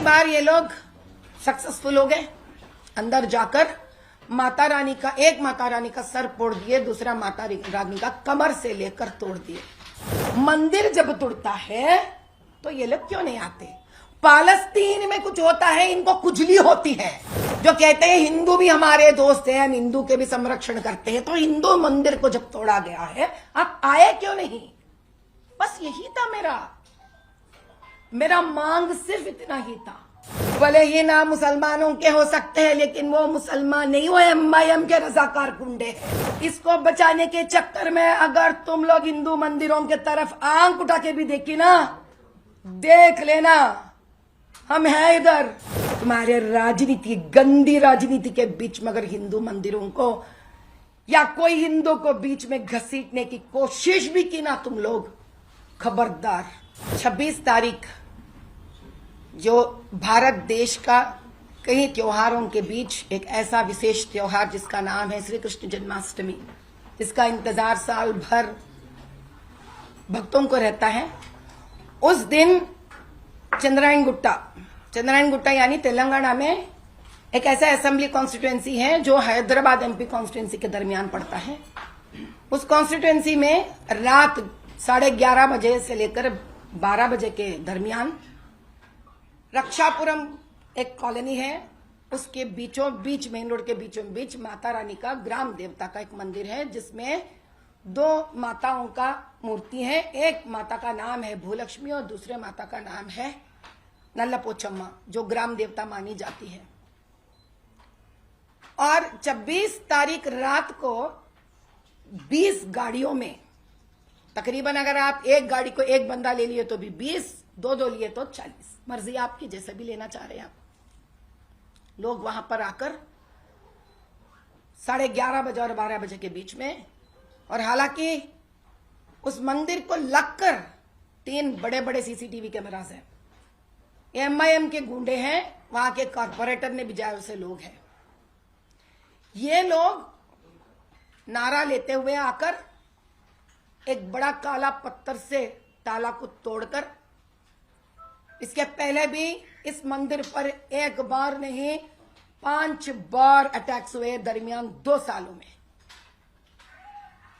बार ये लोग सक्सेसफुल हो गए। अंदर जाकर माता रानी का सर फोड़ दिए, दूसरा माता रानी का कमर से लेकर तोड़ दिए। मंदिर जब तोड़ता है तो ये लोग क्यों नहीं आते? पालस्तीन में कुछ होता है, इनको खुजली होती है, जो कहते हैं हिंदू भी हमारे दोस्त हैं, हम हिंदू के भी संरक्षण करते हैं। तो हिंदू मंदिर को जब तोड़ा गया है, आप आए क्यों नहीं? बस यही था मेरा मांग सिर्फ इतना ही था। भले ही ना मुसलमानों के हो सकते हैं, लेकिन वो मुसलमान नहीं, वो एमआईएम के रजाकार गुंडे हैं। इसको बचाने के चक्कर में अगर तुम लोग हिंदू मंदिरों के तरफ आंख उठा के भी देखी ना, देख लेना हम हैं इधर। तुम्हारे राजनीति, गंदी राजनीति के बीच में अगर हिंदू मंदिरों को या कोई हिंदू को बीच में घसीटने की कोशिश भी की ना तुम लोग, खबरदार। 26 तारीख जो भारत देश का कई त्योहारों के बीच एक ऐसा विशेष त्योहार जिसका नाम है श्री कृष्ण जन्माष्टमी, जिसका इंतजार साल भर भक्तों को रहता है। उस दिन चंद्रायण गुट्टा यानी तेलंगाना में एक ऐसा असेंबली कॉन्स्टिट्यूएंसी है जो हैदराबाद एमपी कॉन्स्टिट्यूएंसी के दरमियान पड़ता है। उस कॉन्स्टिट्यूएंसी में रात 11:30 बजे से लेकर 12 बजे के दरमियान रक्षापुरम एक कॉलोनी है, उसके बीचों बीच, मेन रोड के बीचों बीच माता रानी का ग्राम देवता का एक मंदिर है, जिसमें 2 माताओं का मूर्ति है। एक माता का नाम है भूलक्ष्मी और दूसरे माता का नाम है नल्लपोचम्मा, जो ग्राम देवता मानी जाती है। और 26 तारीख रात को 20 गाड़ियों में तकरीबन, अगर आप एक गाड़ी को एक बंदा ले लिए तो भी 20, 2 लिए तो 40, मर्जी आपकी, जैसे भी लेना चाह रहे हैं आप। लोग वहां पर आकर 11:30 बजे और 12 बजे के बीच में, और हालांकि उस मंदिर को लगकर 3 बड़े बड़े सीसीटीवी कैमरास हैं। एमआईएम के गुंडे हैं, वहां के कॉर्पोरेटर ने भिजाए उसे लोग हैं। ये लोग नारा लेते हुए आकर एक बड़ा काला पत्थर से ताला को तोड़कर, इसके पहले भी इस मंदिर पर 1 बार नहीं 5 बार अटैक्स हुए दरमियान 2 सालों में।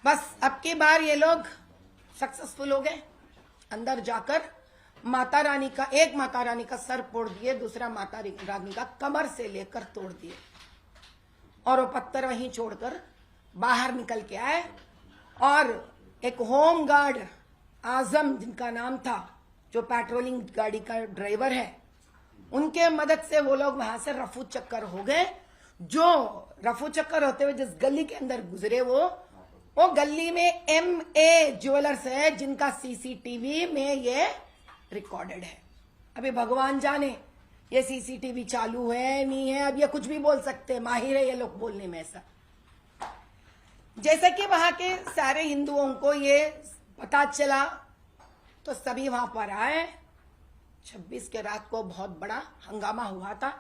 बस अब की बार ये लोग सक्सेसफुल हो गए। अंदर जाकर माता रानी का सर फोड़ दिए, दूसरा माता रानी का कमर से लेकर तोड़ दिए, और वो पत्थर वहीं छोड़कर बाहर निकल के आए। और एक होम गार्ड आजम जिनका नाम था, जो पेट्रोलिंग गाड़ी का ड्राइवर है, उनके मदद से वो लोग वहां से रफू चक्कर हो गए। जो रफू चक्कर होते हुए जिस गली के अंदर गुजरे, वो गली में MA ज्वेलर्स है, जिनका सीसीटीवी में ये रिकॉर्डेड है। अभी भगवान जाने ये सीसीटीवी चालू है नहीं है, अब ये कुछ भी बोल सकते हैं, माहिर है ये लोग बोलने में। ऐसा जैसे कि वहां के सारे हिंदुओं को ये पता चला तो सभी वहां पर आए। 26 के रात को बहुत बड़ा हंगामा हुआ था,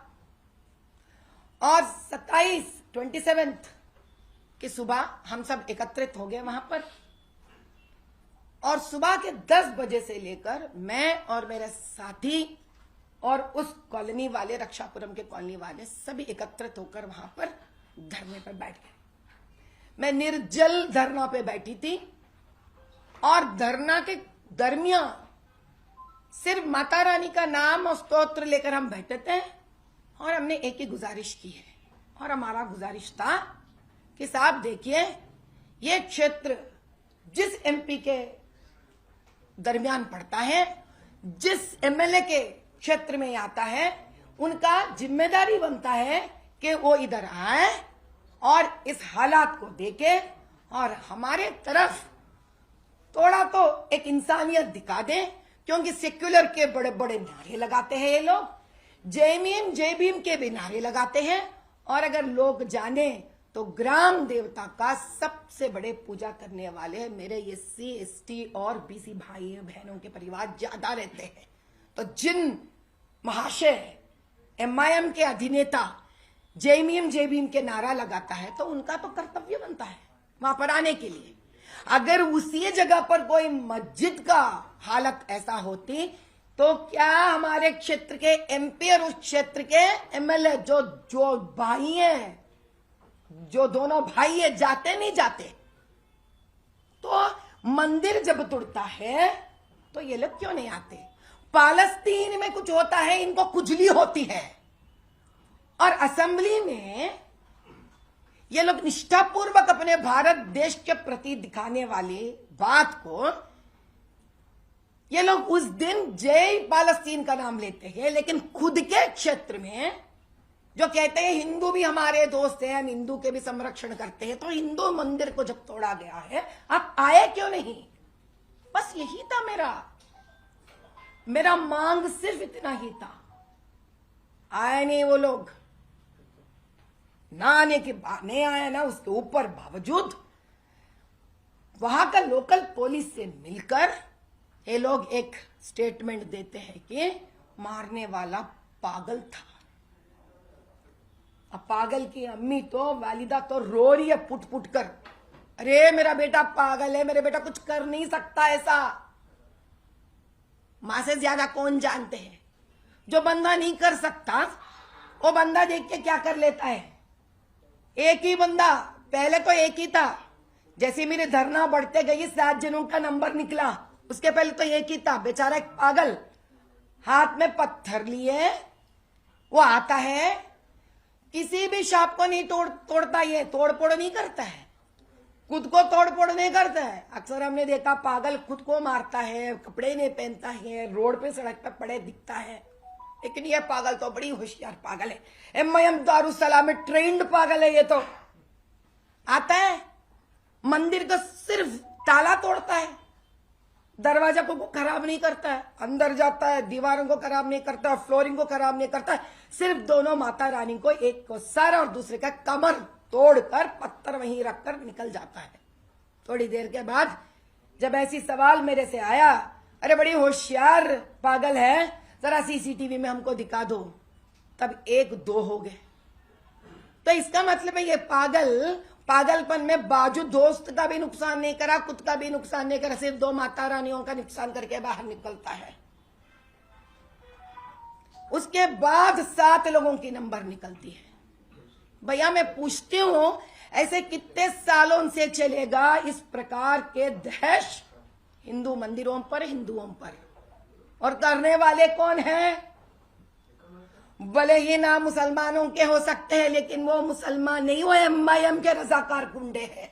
और 27 की सुबह हम सब एकत्रित हो गए वहां पर। और सुबह के 10 बजे से लेकर मैं और मेरे साथी और उस कॉलोनी वाले, रक्षापुरम के कॉलोनी वाले, सभी एकत्रित होकर वहां पर धरने पर बैठ गए। मैं निर्जल धरना पे बैठी थी, और धरना के दरमियान सिर्फ माता रानी का नाम और स्तोत्र लेकर हम बैठे थे, और हमने एक ही गुजारिश की है। और हमारा गुजारिश था कि साहब देखिए, ये क्षेत्र जिस MP के दरमियान पड़ता है, जिस MLA के क्षेत्र में आता है, उनका जिम्मेदारी बनता है कि वो इधर आए और इस हालात को देखे और हमारे तरफ थोड़ा तो एक इंसानियत दिखा दे। क्योंकि सेक्युलर के बड़े बड़े नारे लगाते हैं ये लोग, जय भीम के भी नारे लगाते हैं, और अगर लोग जाने तो ग्राम देवता का सबसे बड़े पूजा करने वाले मेरे SC ST और BC भाई बहनों के परिवार ज्यादा रहते हैं। तो जिन महाशय MIM के अधिनेता जय भीम के नारा लगाता है, तो उनका तो कर्तव्य बनता है वहां पर आने के लिए। अगर उसी जगह पर कोई मस्जिद का हालत ऐसा होती तो क्या हमारे क्षेत्र के एमपी और उस क्षेत्र के एमएलए जो जो भाई हैं, जो दोनों भाई है, जाते नहीं जाते? तो मंदिर जब तुड़ता है तो ये लोग क्यों नहीं आते? पालस्तीन में कुछ होता है, इनको खुजली होती है, और असेंबली में ये लोग निष्ठापूर्वक अपने भारत देश के प्रति दिखाने वाली बात को ये लोग उस दिन जय पालस्तीन का नाम लेते हैं, लेकिन खुद के क्षेत्र में जो कहते हैं हिंदू भी हमारे दोस्त हैं, हम हिंदू के भी संरक्षण करते हैं, तो हिंदू मंदिर को जब तोड़ा गया है आप आए क्यों नहीं? बस यही था मेरा मांग, सिर्फ इतना ही था। आए नहीं वो लोग, ना आने के बाद नहीं आया ना, उसके ऊपर बावजूद वहां का लोकल पुलिस से मिलकर ये लोग एक स्टेटमेंट देते हैं कि मारने वाला पागल था। अब पागल की अम्मी तो वालिदा तो रो रही है पुट पुट कर, अरे मेरा बेटा पागल है, मेरा बेटा कुछ कर नहीं सकता ऐसा। मां से ज्यादा कौन जानते हैं? जो बंदा नहीं कर सकता वो बंदा देख के क्या कर लेता है? एक ही बंदा, पहले तो एक ही था, जैसे मेरे धरना बढ़ते गई 7 जनों का नंबर निकला, उसके पहले तो एक ही था, बेचारा एक पागल हाथ में पत्थर लिए वो आता है, किसी भी शॉप को नहीं तोड़ता, ये तोड़ फोड़ नहीं करता है, खुद को तोड़ फोड़ नहीं करता है। अक्सर हमने देखा पागल खुद को मारता है, कपड़े नहीं पहनता है, रोड पे सड़क पे पड़े दिखता है, लेकिन ये पागल तो बड़ी होशियार पागल है, एमआईएम दारुसलाम में ट्रेंड पागल है। ये तो आता है मंदिर का सिर्फ ताला तोड़ता है, दरवाजा को खराब नहीं करता है, अंदर जाता है, दीवारों को खराब नहीं करता, फ्लोरिंग को खराब नहीं करता है, सिर्फ दोनों माता रानी को, एक को सर और दूसरे का कमर तोड़कर पत्थर वहीं रखकर निकल जाता है। थोड़ी देर के बाद जब ऐसी सवाल मेरे से आया, अरे बड़ी होशियार पागल है, जरा सीसीटीवी में हमको दिखा दो, तब 1-2 हो गए। तो इसका मतलब है ये पागलपन में बाजू दोस्त का भी नुकसान नहीं करा, खुद का भी नुकसान नहीं करा, सिर्फ 2 माता रानियों का नुकसान करके बाहर निकलता है। उसके बाद 7 लोगों की नंबर निकलती है। भैया मैं पूछती हूं, ऐसे कितने सालों से चलेगा इस प्रकार के दहश हिंदू मंदिरों पर, हिंदुओं पर? और करने वाले कौन हैं? भले ही ना मुसलमानों के हो सकते हैं, लेकिन वो मुसलमान नहीं, वो एमआईएम के रजाकार गुंडे हैं।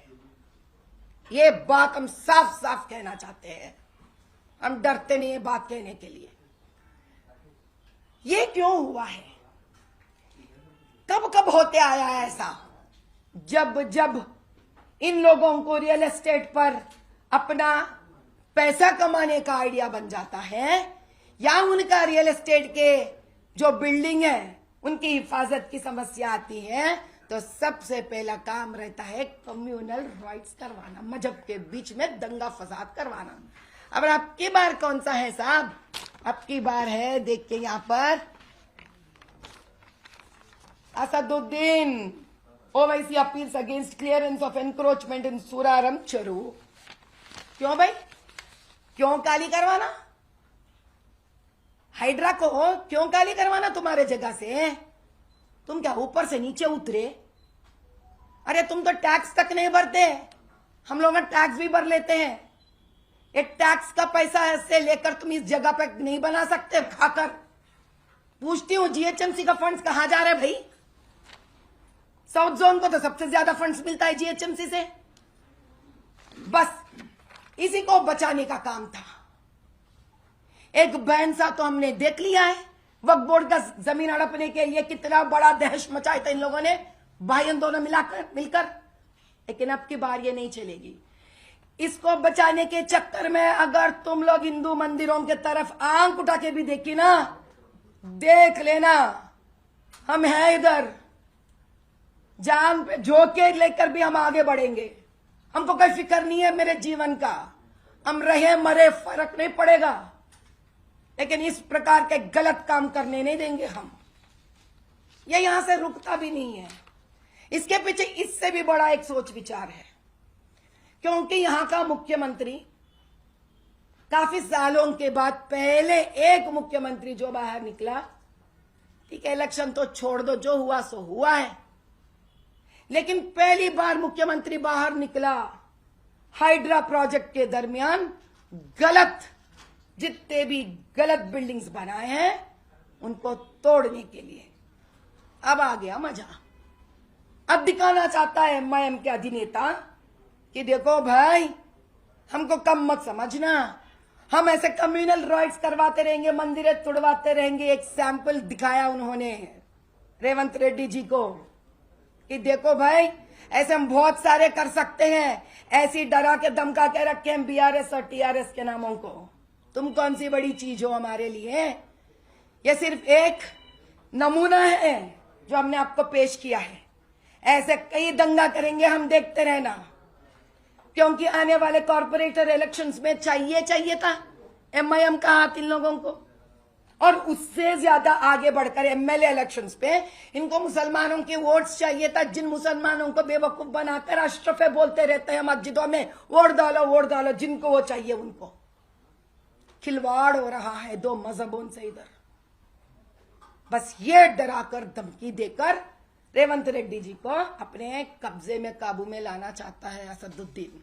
ये बात हम साफ साफ कहना चाहते हैं, हम डरते नहीं है बात कहने के लिए। ये क्यों हुआ है? कब कब होते आया है ऐसा? जब इन लोगों को रियल एस्टेट पर अपना पैसा कमाने का आइडिया बन जाता है, या उनका रियल एस्टेट के जो बिल्डिंग है उनकी हिफाजत की समस्या आती है, तो सबसे पहला काम रहता है कम्युनल राइट्स करवाना, मजहब के बीच में दंगा फसाद करवाना। अब आपकी बार कौन सा है साहब? आपकी बार है, देख के यहां पर Asaduddin Owaisi appeals against clearance of encroachment in Suraram चरू। क्यों भाई, क्यों काली करवाना? हाइड्रा को क्यों काली करवाना तुम्हारे जगह से? तुम क्या ऊपर से नीचे उतरे? अरे तुम तो टैक्स तक नहीं भरते, हम लोग टैक्स भी भर लेते हैं। एक टैक्स का पैसा से लेकर तुम इस जगह पे नहीं बना सकते खाकर? पूछती हूं जीएचएमसी का फंड्स कहां जा रहे भाई? साउथ जोन को तो सबसे ज्यादा फंड्स मिलता है जीएचएमसी से। बस इसी को बचाने का काम था। एक बहन सा तो हमने देख लिया है, वक्फ बोर्ड का जमीन हड़पने के लिए कितना बड़ा दहश मचाया था इन लोगों ने, भाइयों दोनों मिलकर। लेकिन अब की बार ये नहीं चलेगी। इसको बचाने के चक्कर में अगर तुम लोग हिंदू मंदिरों के तरफ आंख उठा के भी देखी ना, देख लेना हम हैं इधर, जान पे झोंके लेकर भी हम आगे बढ़ेंगे। हमको कोई फिक्र नहीं है मेरे जीवन का, हम रहे मरे फर्क नहीं पड़ेगा, लेकिन इस प्रकार के गलत काम करने नहीं देंगे हम। ये यहां से रुकता भी नहीं है। इसके पीछे इससे भी बड़ा एक सोच विचार है, क्योंकि यहां का मुख्यमंत्री काफी सालों के बाद पहले एक मुख्यमंत्री जो बाहर निकला। ठीक है, इलेक्शन तो छोड़ दो, जो हुआ सो हुआ है, लेकिन पहली बार मुख्यमंत्री बाहर निकला हाइड्रा प्रोजेक्ट के दरमियान गलत, जितने भी गलत बिल्डिंग्स बनाए हैं उनको तोड़ने के लिए। अब आ गया मजा। अब दिखाना चाहता है एमआईएम के अधिनेता कि देखो भाई, हमको कम मत समझना, हम ऐसे कम्युनल राइट्स करवाते रहेंगे, मंदिरें तुड़वाते रहेंगे। एक सैंपल दिखाया उन्होंने रेवंत रेड्डी जी को कि देखो भाई, ऐसे हम बहुत सारे कर सकते हैं, ऐसी डरा के धमका के रखे हैं बीआरएस और टीआरएस के नामों को। तुम कौन सी बड़ी चीज हो हमारे लिए? यह सिर्फ एक नमूना है जो हमने आपको पेश किया है। ऐसे कई दंगा करेंगे हम, देखते रहना, क्योंकि आने वाले कॉर्पोरेटर इलेक्शंस में चाहिए था एमआईएम का हाथ इन लोगों को, और उससे ज्यादा आगे बढ़कर एमएलए इलेक्शंस पे इनको मुसलमानों के वोट्स चाहिए था, जिन मुसलमानों को बेवकूफ बनाकर अशरफे बोलते रहते हैं मस्जिदों में, वोट डालो, जिनको वो चाहिए उनको। खिलवाड़ हो रहा है दो मजहबों से इधर। बस ये डराकर धमकी देकर रेवंत रेड्डी जी को अपने कब्जे में, काबू में लाना चाहता है असदुद्दीन।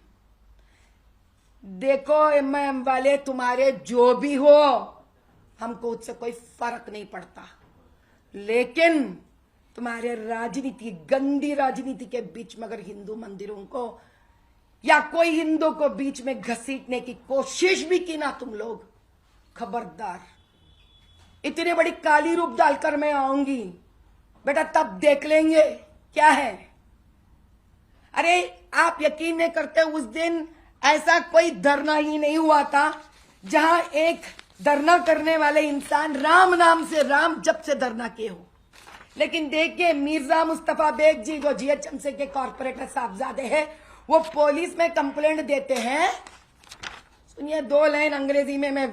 देखो एमआईएम वाले, तुम्हारे जो भी हो, हमको उससे कोई फर्क नहीं पड़ता, लेकिन तुम्हारे राजनीति, गंदी राजनीति के बीच में अगर हिंदू मंदिरों को या कोई हिंदू को बीच में घसीटने की कोशिश भी की ना तुम लोग, खबरदार, इतनी बड़ी काली रूप डालकर मैं आऊंगी बेटा, तब देख लेंगे क्या है। अरे आप यकीन नहीं करते, उस दिन ऐसा कोई धरना ही नहीं हुआ था जहां एक धरना करने वाले इंसान राम नाम से, राम जब से धरना किए हो। लेकिन देखिए, मिर्जा मुस्तफा बेग जी जो जीएचएमसी के कॉर्पोरेटर साहबजादे हैं, वो पुलिस में कंप्लेंट देते हैं। सुनिए, 2 लाइन अंग्रेजी में मैं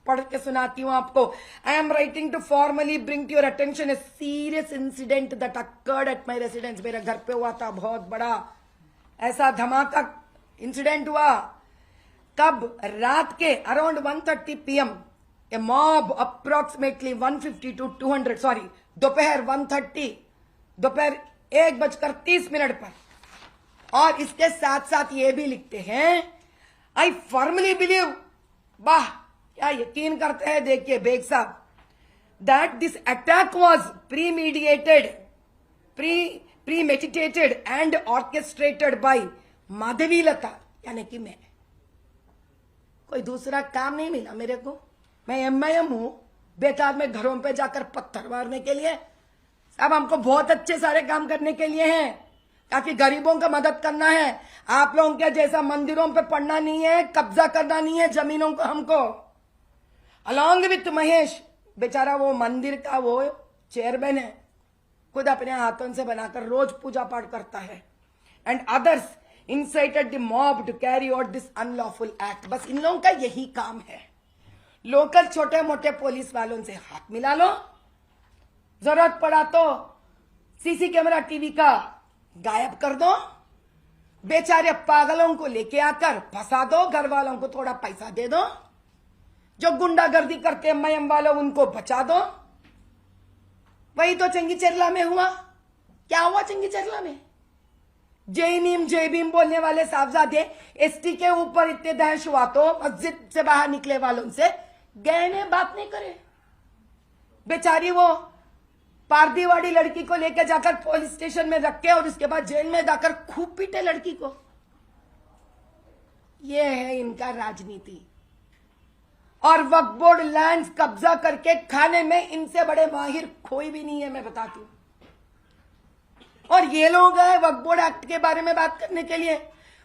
पढ़ के सुनाती हूं आपको। I am writing to formally bring to your attention a serious incident that occurred at my residence. मेरे घर पे हुआ था बहुत बड़ा ऐसा धमाका इंसिडेंट हुआ। कब? रात के around 1:30 PM A mob approximately 150 to 200, sorry, दोपहर 1:30, दोपहर 1:30 पर। और इसके साथ साथ ये भी लिखते हैं, आई फर्मली बिलीव, वाह क्या यकीन करते हैं, देखिए बेग साहब, that this attack was premeditated and orchestrated by Madhavi Latha, यानी कि मैं। कोई दूसरा काम नहीं मिला मेरे को, मैं एमआईएम हूं, बेकार में घरों पे जाकर पत्थर मारने के लिए। अब हमको बहुत अच्छे सारे काम करने के लिए हैं, ताकि गरीबों का मदद करना है। आप लोगों के जैसा मंदिरों पे पड़ना नहीं है, कब्जा करना नहीं है जमीनों को हमको। अलॉन्ग विथ महेश, बेचारा वो मंदिर का वो चेयरमैन है, खुद अपने हाथों से बनाकर रोज पूजा पाठ करता है। And others incited the mob to carry out this unlawful act। बस इन लोगों का यही काम है। लोकल छोटे मोटे पुलिस वालों से हाथ मिला लो, जरूरत पड़ा तो सीसी कैमरा टीवी का गायब कर दो, बेचारे पागलों को लेके आकर फंसा दो, घर वालों को थोड़ा पैसा दे दो, जो गुंडागर्दी करते एमआईएम वालों उनको बचा दो। वही तो चंगीचेरला में हुआ। क्या हुआ चंगीचेरला में? जय नीम जय भीम बोलने वाले साहबजादे एसटी के ऊपर इतने दहश हुआ तो मस्जिद से बाहर निकले वालों से गहने बात नहीं करे। बेचारी वो पारदीवाड़ी लड़की को लेकर जाकर पुलिस स्टेशन में रख के और उसके बाद जेल में जाकर खूब पीटे लड़की को। ये है इनका राजनीति। और वक्फ बोर्ड लैंड कब्जा करके खाने में इनसे बड़े माहिर कोई भी नहीं है, मैं बताती हूं। और ये लोग आए वक्फ बोर्ड एक्ट के बारे में बात करने के लिए।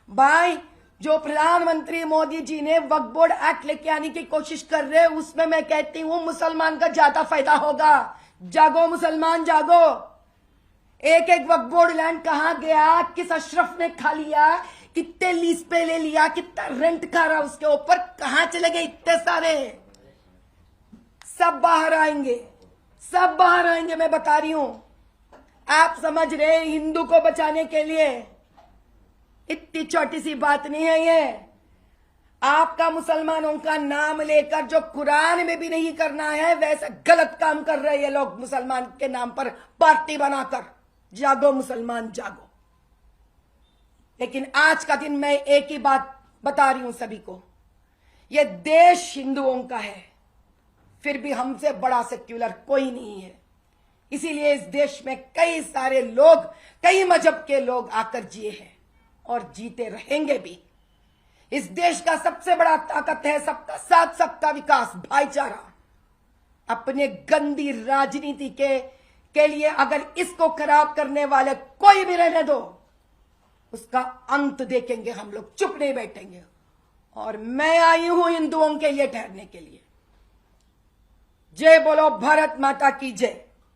भाई, जो प्रधानमंत्री मोदी जी ने वक्फ बोर्ड एक्ट लेके आने की कोशिश कर रहे हैं, उसमें मैं कहती हूं मुसलमान का ज्यादा फायदा होगा। जागो मुसलमान जागो। एक एक वक्फ बोर्ड लैंड कहां गया, किस अशरफ ने खा लिया, कितने लीज पे ले लिया, कितना रेंट खा रहा उसके ऊपर, कहां चले गए इतने सारे। सब बाहर आएंगे, सब बाहर आएंगे, मैं बता रही हूं। आप समझ रहे हैं, हिंदू को बचाने के लिए इतनी छोटी सी बात नहीं है ये। आपका मुसलमानों का नाम लेकर जो कुरान में भी नहीं करना है, वैसे गलत काम कर रहे हैं लोग मुसलमान के नाम पर पार्टी बनाकर। जागो मुसलमान जागो। लेकिन आज का दिन मैं एक ही बात बता रही हूं सभी को, यह देश हिंदुओं का है, फिर भी हमसे बड़ा सेक्युलर कोई नहीं है। इसीलिए इस देश में कई सारे लोग, कई मजहब के लोग आकर जिए हैं और जीते रहेंगे भी। इस देश का सबसे बड़ा ताकत है सबका साथ, सबका विकास, भाईचारा। अपने गंदी राजनीति के लिए अगर इसको खराब करने वाले कोई भी रहने दो, उसका अंत देखेंगे हम लोग, चुप नहीं बैठेंगे। और मैं आई हूं हिंदुओं के लिए ठहरने के लिए। जय बोलो भारत माता की जय।